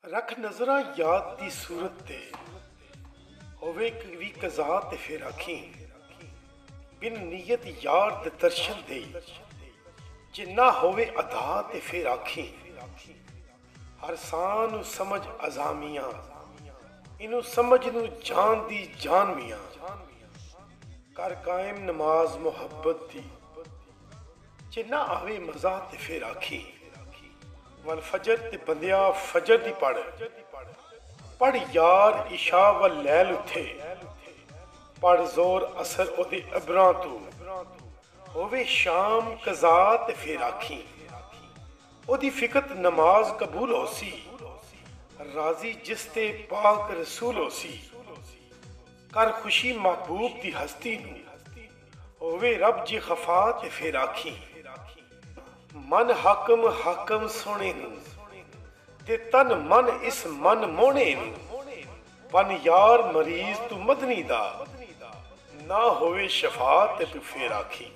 रख नजरा याद दी सूरत ते होवे कभी कज़ा ते फिर आखी बिन नीयत यार दे दर्शन दे जिन्ना होवे अदा ते फिर आखी हर सान समझ अजामियां इनू समझ नू जान दी जान मियां कर कायम नमाज मुहब्बत दी जिन्ना आवे मजा ते फिर आखी वल फजर ते बंदिया फजर दी पढ़ यार इशा व लैल उथे पढ़ जोर असर ओदे अबरां तू होवे शाम कज़ा ते फिर आखी ओदी फिकत नमाज कबूल होसी राजी जिसते पाक रसूल होसी कर खुशी महबूब दी हस्ती नू होवे रब जी खफा ते फिर आखी मन हाकम हाकम सोने नू ते तन मन इस मन मोने नू बन यार मरीज तू मदनी दा ना होवे शफा ते तू फिर आखी।